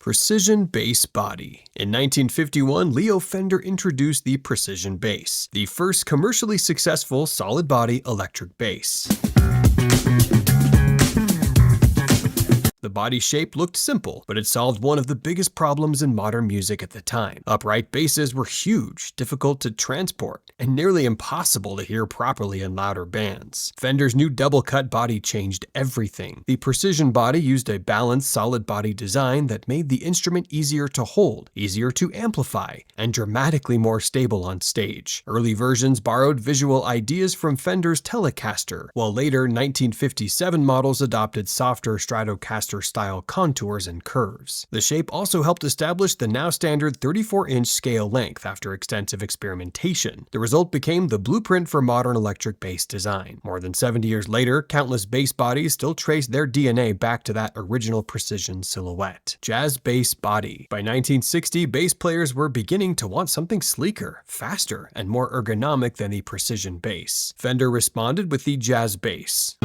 Precision bass body. In 1951, Leo Fender introduced the Precision Bass, the first commercially successful solid-body electric bass. The body shape looked simple, but it solved one of the biggest problems in modern music at the time. Upright basses were huge, difficult to transport, and nearly impossible to hear properly in louder bands. Fender's new double-cut body changed everything. The Precision body used a balanced, solid body design that made the instrument easier to hold, easier to amplify, and dramatically more stable on stage. Early versions borrowed visual ideas from Fender's Telecaster, while later 1957 models adopted softer Stratocaster style contours and curves. The shape also helped establish the now standard 34-inch scale length after extensive experimentation. The result became the blueprint for modern electric bass design. More than 70 years later, countless bass bodies still trace their DNA back to that original precision silhouette. Jazz bass body. By 1960, bass players were beginning to want something sleeker, faster, and more ergonomic than the Precision bass. Fender responded with the Jazz bass.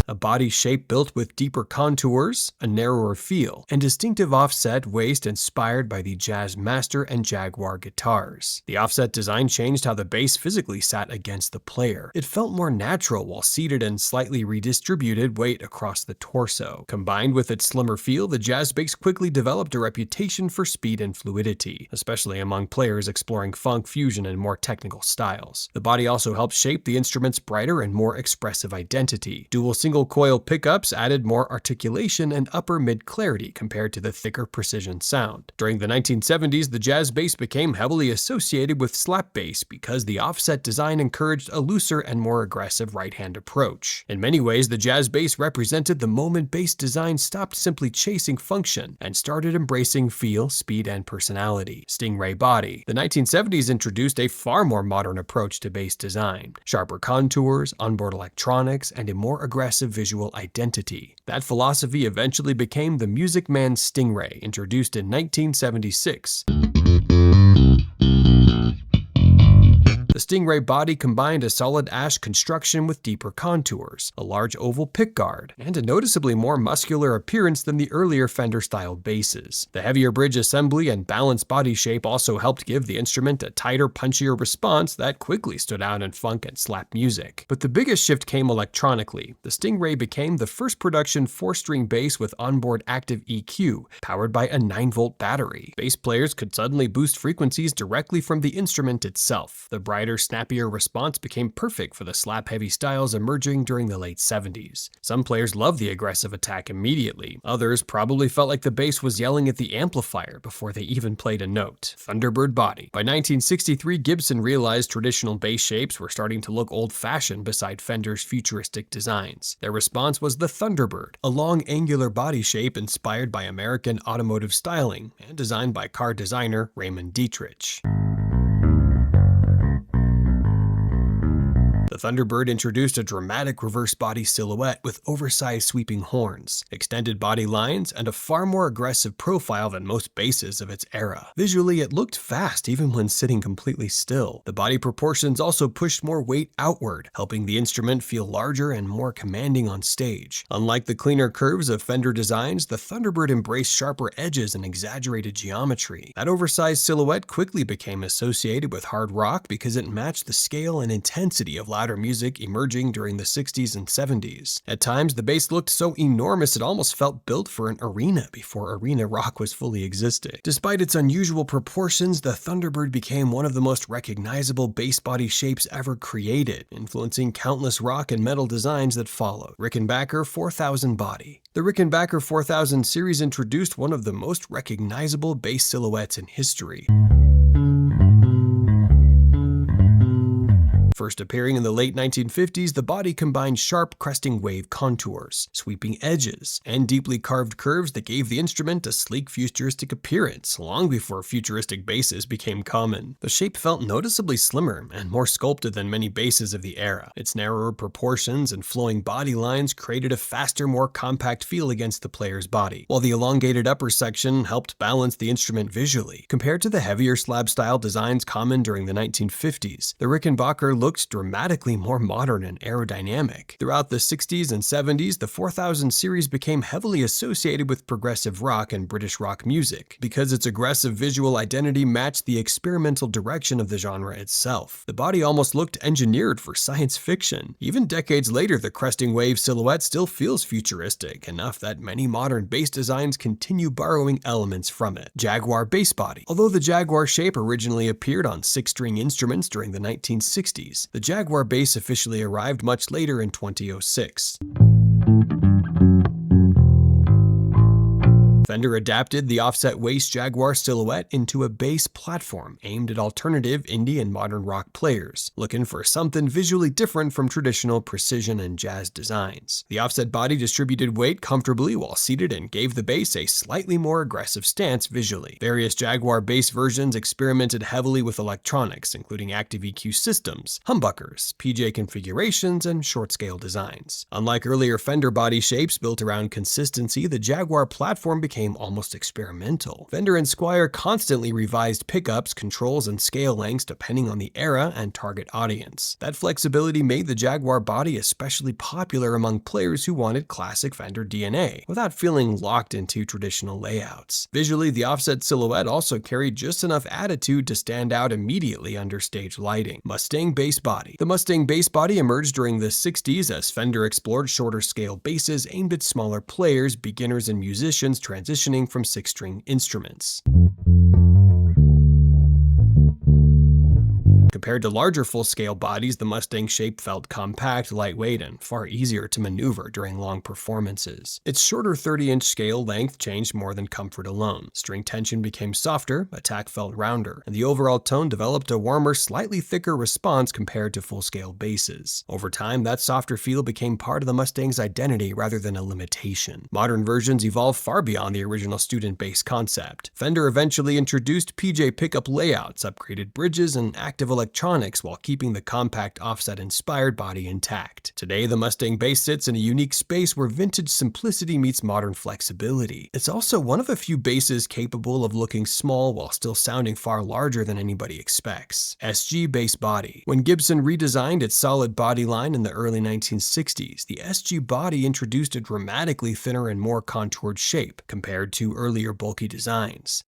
A body shape built with deeper contours, a narrower feel, and distinctive offset waist inspired by the Jazz Master and Jaguar guitars. The offset design changed how the bass physically sat against the player. It felt more natural while seated and slightly redistributed weight across the torso. Combined with its slimmer feel, the Jazz bass quickly developed a reputation for speed and fluidity, especially among players exploring funk, fusion, and more technical styles. The body also helped shape the instrument's brighter and more expressive identity. Dual single coil pickups added more articulation and upper mid clarity compared to the thicker Precision sound. During the 1970s, the Jazz bass became heavily associated with slap bass because the offset design encouraged a looser and more aggressive right-hand approach. In many ways, the Jazz bass represented the moment bass design stopped simply chasing function and started embracing feel, speed, and personality. StingRay body. The 1970s introduced a far more modern approach to bass design. Sharper contours, onboard electronics, and a more aggressive visual identity. That philosophy eventually became the Music Man StingRay, introduced in 1976. The StingRay body combined a solid ash construction with deeper contours, a large oval pickguard, and a noticeably more muscular appearance than the earlier Fender-style basses. The heavier bridge assembly and balanced body shape also helped give the instrument a tighter, punchier response that quickly stood out in funk and slap music. But the biggest shift came electronically. The StingRay became the first production 4-string bass with onboard active EQ, powered by a 9-volt battery. Bass players could suddenly boost frequencies directly from the instrument itself. The brighter, snappier response became perfect for the slap-heavy styles emerging during the late 70s. Some players loved the aggressive attack immediately. Others probably felt like the bass was yelling at the amplifier before they even played a note. Thunderbird body. By 1963, Gibson realized traditional bass shapes were starting to look old-fashioned beside Fender's futuristic designs. Their response was the Thunderbird, a long angular body shape inspired by American automotive styling and designed by car designer Raymond Dietrich. The Thunderbird introduced a dramatic reverse body silhouette with oversized sweeping horns, extended body lines, and a far more aggressive profile than most basses of its era. Visually, it looked fast even when sitting completely still. The body proportions also pushed more weight outward, helping the instrument feel larger and more commanding on stage. Unlike the cleaner curves of Fender designs, the Thunderbird embraced sharper edges and exaggerated geometry. That oversized silhouette quickly became associated with hard rock because it matched the scale and intensity of louder music emerging during the 60s and 70s. At times, the bass looked so enormous it almost felt built for an arena before arena rock was fully existing. Despite its unusual proportions, the Thunderbird became one of the most recognizable bass body shapes ever created, influencing countless rock and metal designs that followed. Rickenbacker 4000 body. The Rickenbacker 4000 series introduced one of the most recognizable bass silhouettes in history. First appearing in the late 1950s, the body combined sharp cresting wave contours, sweeping edges, and deeply carved curves that gave the instrument a sleek futuristic appearance, long before futuristic basses became common. The shape felt noticeably slimmer and more sculpted than many basses of the era. Its narrower proportions and flowing body lines created a faster, more compact feel against the player's body, while the elongated upper section helped balance the instrument visually. Compared to the heavier slab-style designs common during the 1950s, the Rickenbacker looked dramatically more modern and aerodynamic. Throughout the 60s and 70s, the 4000 series became heavily associated with progressive rock and British rock music, because its aggressive visual identity matched the experimental direction of the genre itself. The body almost looked engineered for science fiction. Even decades later, the cresting wave silhouette still feels futuristic, enough that many modern bass designs continue borrowing elements from it. Jaguar bass body. Although the Jaguar shape originally appeared on 6-string instruments during the 1960s, the Jaguar bass officially arrived much later in 2006. Fender adapted the offset waist Jaguar silhouette into a bass platform aimed at alternative indie and modern rock players, looking for something visually different from traditional precision and jazz designs. The offset body distributed weight comfortably while seated and gave the bass a slightly more aggressive stance visually. Various Jaguar bass versions experimented heavily with electronics, including active EQ systems, humbuckers, PJ configurations, and short-scale designs. Unlike earlier Fender body shapes built around consistency, the Jaguar platform became almost experimental. Fender and Squier constantly revised pickups, controls, and scale lengths depending on the era and target audience. That flexibility made the Jaguar body especially popular among players who wanted classic Fender DNA, without feeling locked into traditional layouts. Visually, the offset silhouette also carried just enough attitude to stand out immediately under stage lighting. Mustang bass body. The Mustang bass body emerged during the 60s as Fender explored shorter scale basses aimed at smaller players, beginners, and musicians transitioning from 6-string instruments. Compared to larger full-scale bodies, the Mustang shape felt compact, lightweight, and far easier to maneuver during long performances. Its shorter 30-inch scale length changed more than comfort alone. String tension became softer, attack felt rounder, and the overall tone developed a warmer, slightly thicker response compared to full-scale basses. Over time, that softer feel became part of the Mustang's identity rather than a limitation. Modern versions evolved far beyond the original student bass concept. Fender eventually introduced PJ pickup layouts, upgraded bridges, and active electronics while keeping the compact offset-inspired body intact. Today, the Mustang bass sits in a unique space where vintage simplicity meets modern flexibility. It's also one of a few basses capable of looking small while still sounding far larger than anybody expects. SG bass body. When Gibson redesigned its solid body line in the early 1960s, the SG body introduced a dramatically thinner and more contoured shape compared to earlier bulky designs.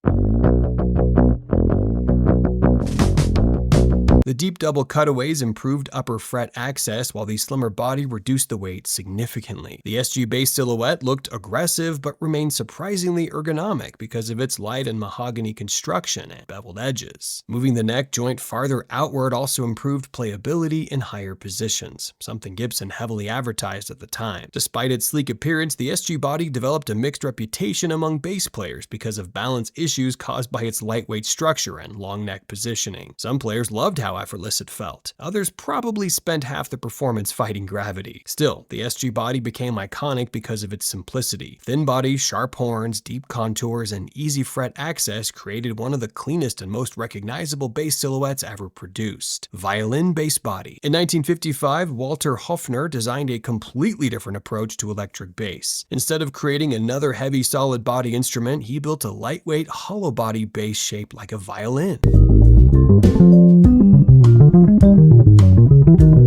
The deep double cutaways improved upper fret access, while the slimmer body reduced the weight significantly. The SG bass silhouette looked aggressive but remained surprisingly ergonomic because of its light and mahogany construction and beveled edges. Moving the neck joint farther outward also improved playability in higher positions, something Gibson heavily advertised at the time. Despite its sleek appearance, the SG body developed a mixed reputation among bass players because of balance issues caused by its lightweight structure and long neck positioning. Some players loved how effortless it felt. Others probably spent half the performance fighting gravity. Still, the SG body became iconic because of its simplicity. Thin body, sharp horns, deep contours, and easy fret access created one of the cleanest and most recognizable bass silhouettes ever produced. Violin bass body. In 1955, Walter Hofner designed a completely different approach to electric bass. Instead of creating another heavy solid body instrument, he built a lightweight hollow body bass shaped like a violin.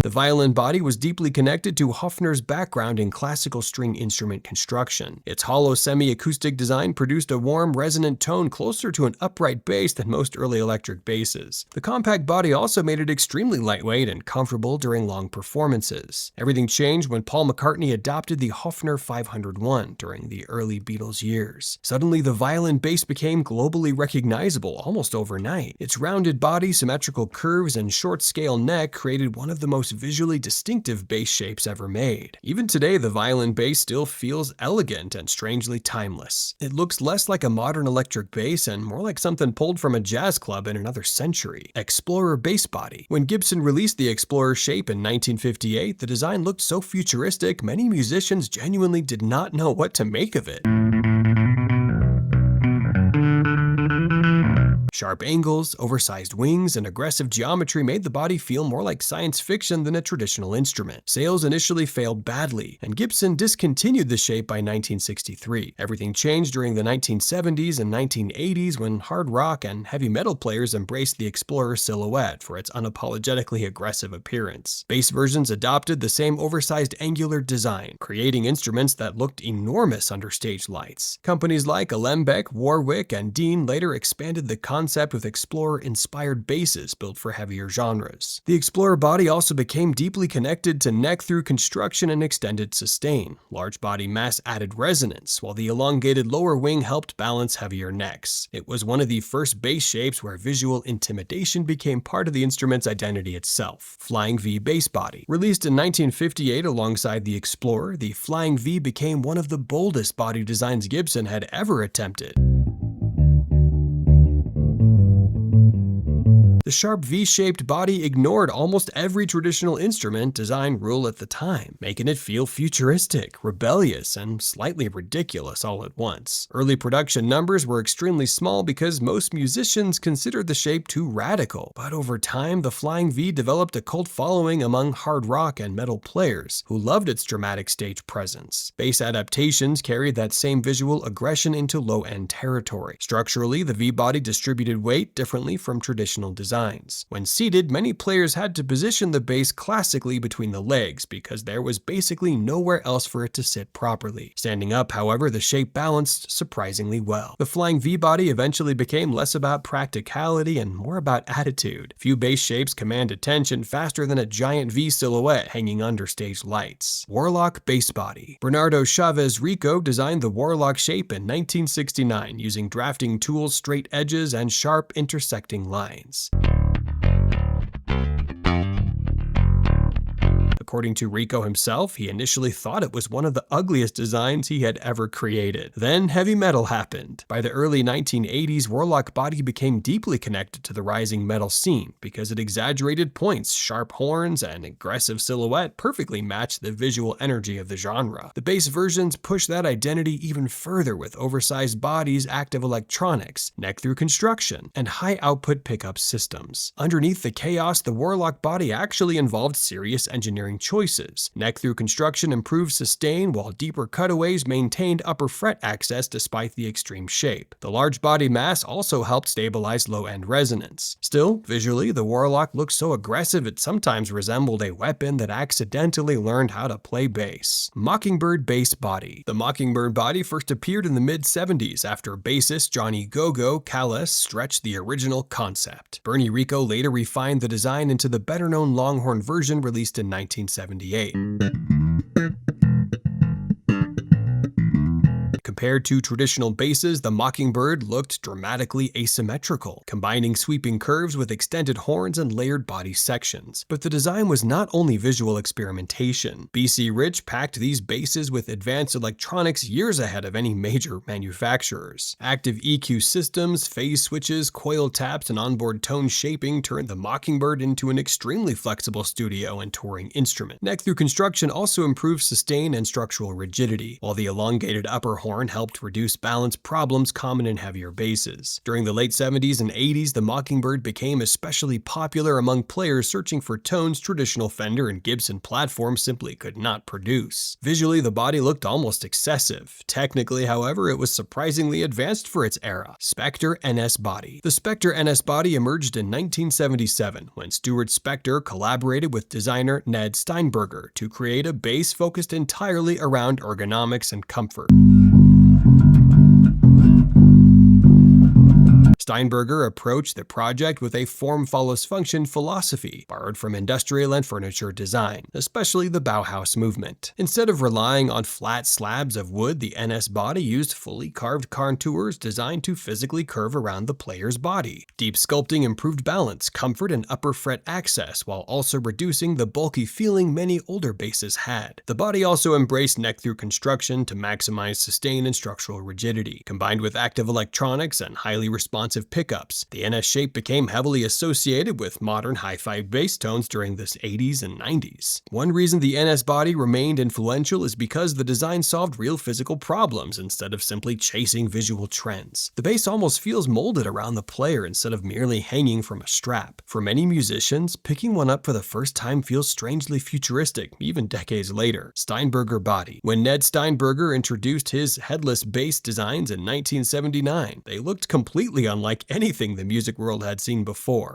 The violin body was deeply connected to Hofner's background in classical string instrument construction. Its hollow semi-acoustic design produced a warm, resonant tone closer to an upright bass than most early electric basses. The compact body also made it extremely lightweight and comfortable during long performances. Everything changed when Paul McCartney adopted the Hofner 501 during the early Beatles years. Suddenly, the violin bass became globally recognizable almost overnight. Its rounded body, symmetrical curves, and short-scale neck created one of the most visually distinctive bass shapes ever made. Even today, the violin bass still feels elegant and strangely timeless. It looks less like a modern electric bass and more like something pulled from a jazz club in another century. Explorer bass body. When Gibson released the Explorer shape in 1958, the design looked so futuristic, many musicians genuinely did not know what to make of it. Sharp angles, oversized wings, and aggressive geometry made the body feel more like science fiction than a traditional instrument. Sales initially failed badly, and Gibson discontinued the shape by 1963. Everything changed during the 1970s and 1980s when hard rock and heavy metal players embraced the Explorer silhouette for its unapologetically aggressive appearance. Bass versions adopted the same oversized angular design, creating instruments that looked enormous under stage lights. Companies like Alembeck, Warwick, and Dean later expanded the concept with Explorer-inspired basses built for heavier genres. The Explorer body also became deeply connected to neck-through construction and extended sustain. Large body mass added resonance, while the elongated lower wing helped balance heavier necks. It was one of the first bass shapes where visual intimidation became part of the instrument's identity itself. Flying V bass body. Released in 1958 alongside the Explorer, the Flying V became one of the boldest body designs Gibson had ever attempted. The sharp V-shaped body ignored almost every traditional instrument design rule at the time, making it feel futuristic, rebellious, and slightly ridiculous all at once. Early production numbers were extremely small because most musicians considered the shape too radical, but over time the Flying V developed a cult following among hard rock and metal players who loved its dramatic stage presence. Bass adaptations carried that same visual aggression into low-end territory. Structurally, the V-body distributed weight differently from traditional designs. When seated, many players had to position the bass classically between the legs because there was basically nowhere else for it to sit properly. Standing up, however, the shape balanced surprisingly well. The Flying V body eventually became less about practicality and more about attitude. Few bass shapes command attention faster than a giant V silhouette hanging under stage lights. Warlock bass body. Bernardo Chavez Rico designed the Warlock shape in 1969 using drafting tools, straight edges, and sharp intersecting lines. According to Rico himself, he initially thought it was one of the ugliest designs he had ever created. Then heavy metal happened. By the early 1980s, Warlock body became deeply connected to the rising metal scene because it exaggerated points, sharp horns, and aggressive silhouette perfectly matched the visual energy of the genre. The bass versions pushed that identity even further with oversized bodies, active electronics, neck-through construction, and high-output pickup systems. Underneath the chaos, the Warlock body actually involved serious engineering choices. Neck-through construction improved sustain, while deeper cutaways maintained upper fret access despite the extreme shape. The large body mass also helped stabilize low-end resonance. Still, visually, the Warlock looked so aggressive it sometimes resembled a weapon that accidentally learned how to play bass. Mockingbird bass body. The Mockingbird body first appeared in the mid-70s after bassist Johnny "Go-Go" Callis stretched the original concept. Bernie Rico later refined the design into the better-known Longhorn version released in 1978. Compared to traditional basses, the Mockingbird looked dramatically asymmetrical, combining sweeping curves with extended horns and layered body sections. But the design was not only visual experimentation. BC Rich packed these basses with advanced electronics years ahead of any major manufacturers. Active EQ systems, phase switches, coil taps, and onboard tone shaping turned the Mockingbird into an extremely flexible studio and touring instrument. Neck-through construction also improved sustain and structural rigidity, while the elongated upper horn helped reduce balance problems common in heavier basses. During the late 70s and 80s, the Mockingbird became especially popular among players searching for tones traditional Fender and Gibson platforms simply could not produce. Visually, the body looked almost excessive. Technically, however, it was surprisingly advanced for its era. Spector NS body. The Spector NS body emerged in 1977 when Stuart Spector collaborated with designer Ned Steinberger to create a bass focused entirely around ergonomics and comfort. Steinberger approached the project with a form-follows-function philosophy borrowed from industrial and furniture design, especially the Bauhaus movement. Instead of relying on flat slabs of wood, the NS body used fully carved contours designed to physically curve around the player's body. Deep sculpting improved balance, comfort, and upper fret access, while also reducing the bulky feeling many older basses had. The body also embraced neck-through construction to maximize sustain and structural rigidity. Combined with active electronics and highly responsive massive pickups. The NS shape became heavily associated with modern hi-fi bass tones during the 80s and 90s. One reason the NS body remained influential is because the design solved real physical problems instead of simply chasing visual trends. The bass almost feels molded around the player instead of merely hanging from a strap. For many musicians, picking one up for the first time feels strangely futuristic, even decades later. Steinberger body. When Ned Steinberger introduced his headless bass designs in 1979, they looked completely unlike anything the music world had seen before.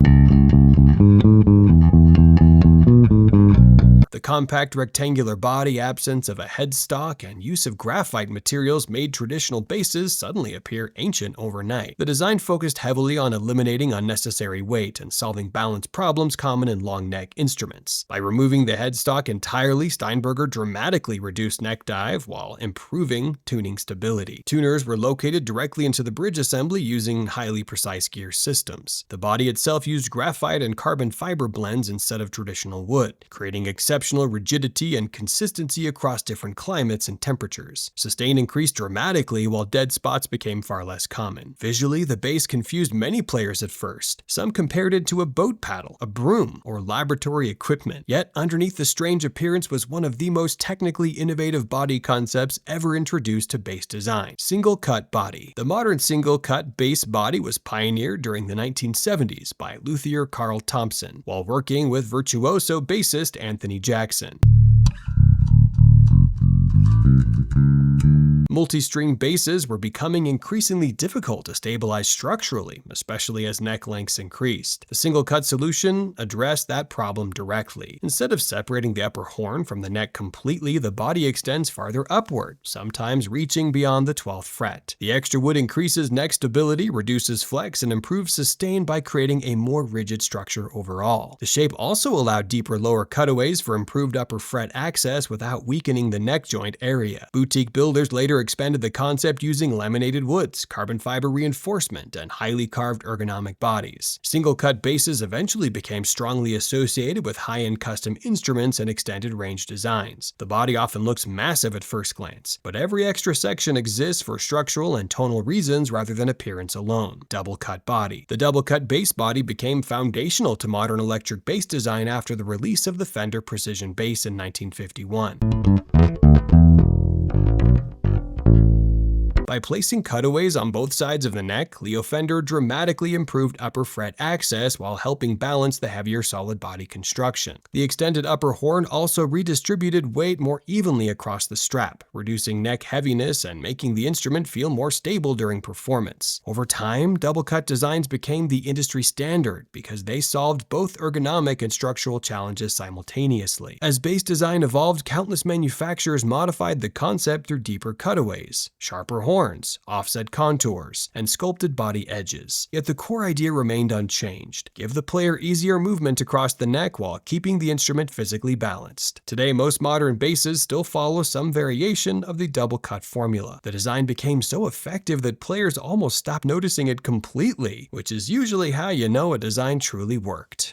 The compact rectangular body, absence of a headstock, and use of graphite materials made traditional basses suddenly appear ancient overnight. The design focused heavily on eliminating unnecessary weight and solving balance problems common in long neck instruments. By removing the headstock entirely, Steinberger dramatically reduced neck dive while improving tuning stability. Tuners were located directly into the bridge assembly using highly precise gear systems. The body itself used graphite and carbon fiber blends instead of traditional wood, creating exceptional rigidity and consistency across different climates and temperatures. Sustain increased dramatically while dead spots became far less common. Visually, the bass confused many players at first. Some compared it to a boat paddle, a broom, or laboratory equipment. Yet, underneath the strange appearance was one of the most technically innovative body concepts ever introduced to bass design: single-cut body. The modern single-cut bass body was pioneered during the 1970s by luthier Carl Thompson, while working with virtuoso bassist Anthony Jackson. Multi-string basses were becoming increasingly difficult to stabilize structurally, especially as neck lengths increased. The single-cut solution addressed that problem directly. Instead of separating the upper horn from the neck completely, the body extends farther upward, sometimes reaching beyond the 12th fret. The extra wood increases neck stability, reduces flex, and improves sustain by creating a more rigid structure overall. The shape also allowed deeper lower cutaways for improved upper fret access without weakening the neck joint area. Boutique builders later expanded the concept using laminated woods, carbon fiber reinforcement, and highly carved ergonomic bodies. Single-cut basses eventually became strongly associated with high-end custom instruments and extended range designs. The body often looks massive at first glance, but every extra section exists for structural and tonal reasons rather than appearance alone. Double-cut body. The double-cut bass body became foundational to modern electric bass design after the release of the Fender Precision Bass in 1951. By placing cutaways on both sides of the neck, Leo Fender dramatically improved upper fret access while helping balance the heavier solid body construction. The extended upper horn also redistributed weight more evenly across the strap, reducing neck heaviness and making the instrument feel more stable during performance. Over time, double-cut designs became the industry standard because they solved both ergonomic and structural challenges simultaneously. As bass design evolved, countless manufacturers modified the concept through deeper cutaways, sharper horns, offset contours, and sculpted body edges. Yet the core idea remained unchanged: give the player easier movement across the neck while keeping the instrument physically balanced. Today, most modern basses still follow some variation of the double-cut formula. The design became so effective that players almost stopped noticing it completely, which is usually how you know a design truly worked.